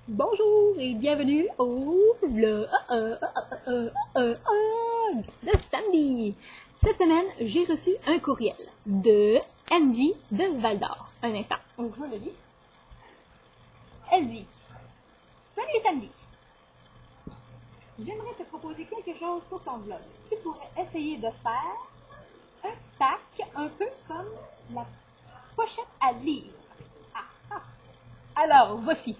Bonjour et bienvenue au vlog de samedi. Cette semaine, j'ai reçu un courriel de Angie de Val-d'Or. Un instant, donc je le lis. Elle dit: Salut samedi! J'aimerais te proposer quelque chose pour ton vlog. Tu pourrais essayer de faire un sac un peu comme la pochette à livres. Alors, voici.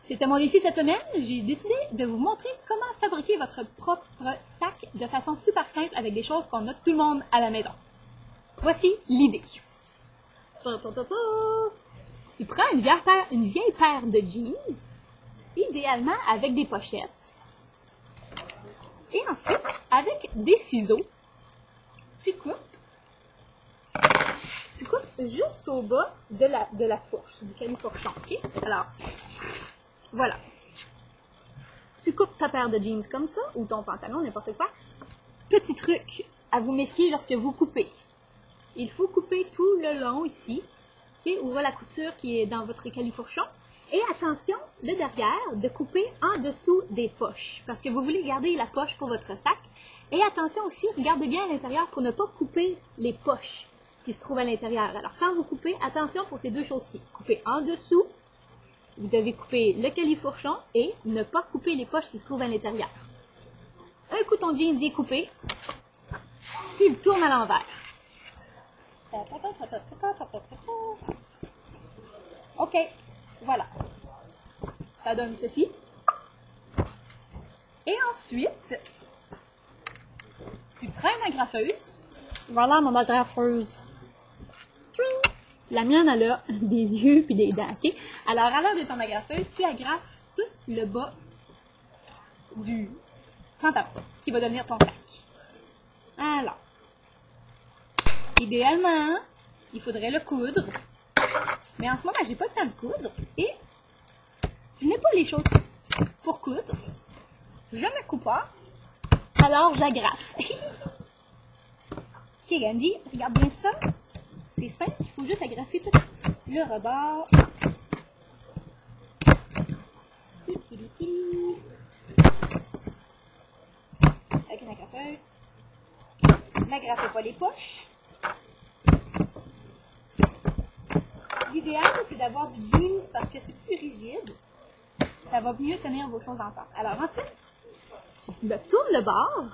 C'était mon défi cette semaine. J'ai décidé de vous montrer comment fabriquer votre propre sac de façon super simple avec des choses qu'on a tout le monde à la maison. Voici l'idée. Tu prends une vieille paire de jeans, idéalement avec des pochettes. Et ensuite, avec des ciseaux, tu coupes juste au bas de la fourche, du califourchon. Okay? Alors, voilà. Tu coupes ta paire de jeans comme ça, ou ton pantalon, n'importe quoi. Petit truc à vous méfier lorsque vous coupez. Il faut couper tout le long ici. Tu sais, ouvrir la couture qui est dans votre califourchon. Et attention, le derrière, de couper en dessous des poches. Parce que vous voulez garder la poche pour votre sac. Et attention aussi, regardez bien à l'intérieur pour ne pas couper les poches qui se trouvent à l'intérieur. Alors, quand vous coupez, attention pour ces deux choses-ci. Coupez en dessous. Vous devez couper le califourchon et ne pas couper les poches qui se trouvent à l'intérieur. Un coup ton jeans est coupé, tu le tournes à l'envers. Ok, voilà. Ça donne ceci. Et ensuite, tu prends une agrafeuse. Voilà mon agrafeuse. La mienne, elle a des yeux puis des dents. Okay? Alors, à l'heure de ton agrafeuse, tu agrafes tout le bas du pantalon qui va devenir ton sac. Alors, idéalement, il faudrait le coudre. Mais en ce moment, j'ai pas le temps de coudre et je n'ai pas les choses pour coudre. Je me coupe pas. Alors, j'agrafe. Ok, Angie, regarde bien ça. C'est simple, il faut juste agrafer tout le rebord. Avec une agrafeuse. N'agrafez pas les poches. L'idéal, c'est d'avoir du jeans parce que c'est plus rigide. Ça va mieux tenir vos choses ensemble. Alors ensuite, tu tournes le bord.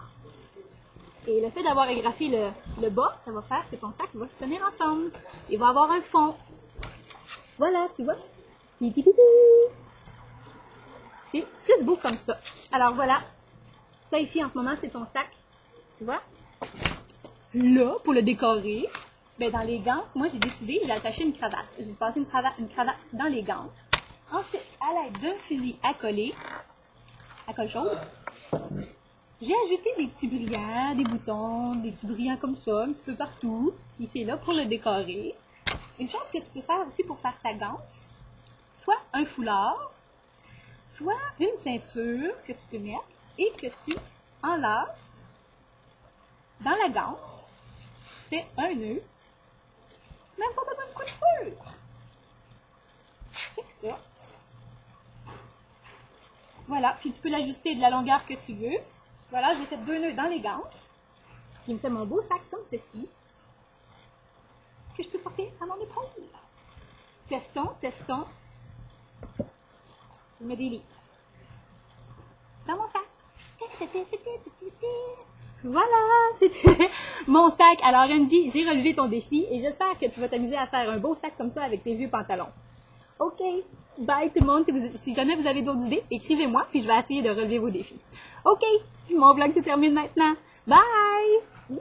Et le fait d'avoir agrafé le bas, ça va faire que ton sac va se tenir ensemble. Il va avoir un fond. Voilà, tu vois. C'est plus beau comme ça. Alors voilà. Ça ici, en ce moment, c'est ton sac. Tu vois. Là, pour le décorer, ben dans les ganses, moi, j'ai décidé, j'ai attaché une cravate. J'ai passé une cravate dans les ganses. Ensuite, à l'aide d'un fusil à coller, à colle chaude, j'ai ajouté des petits brillants, des boutons, des petits brillants comme ça, un petit peu partout. Ici et là pour le décorer. Une chose que tu peux faire aussi pour faire ta ganse, soit un foulard, soit une ceinture que tu peux mettre et que tu enlaces dans la ganse. Tu fais un nœud. Même pas besoin de couture. Check ça. Voilà, puis tu peux l'ajuster de la longueur que tu veux. Voilà, j'ai fait 2 nœuds dans les ganses. Il me fait mon beau sac comme ceci. Que je peux porter à mon épaule. Testons, testons. Je mets des livres. Dans mon sac. Voilà, c'était mon sac. Alors Angie, j'ai relevé ton défi et j'espère que tu vas t'amuser à faire un beau sac comme ça avec tes vieux pantalons. Ok, bye tout le monde. Si jamais vous avez d'autres idées, écrivez-moi puis je vais essayer de relever vos défis. Ok, mon vlog se termine maintenant. Bye! Oui!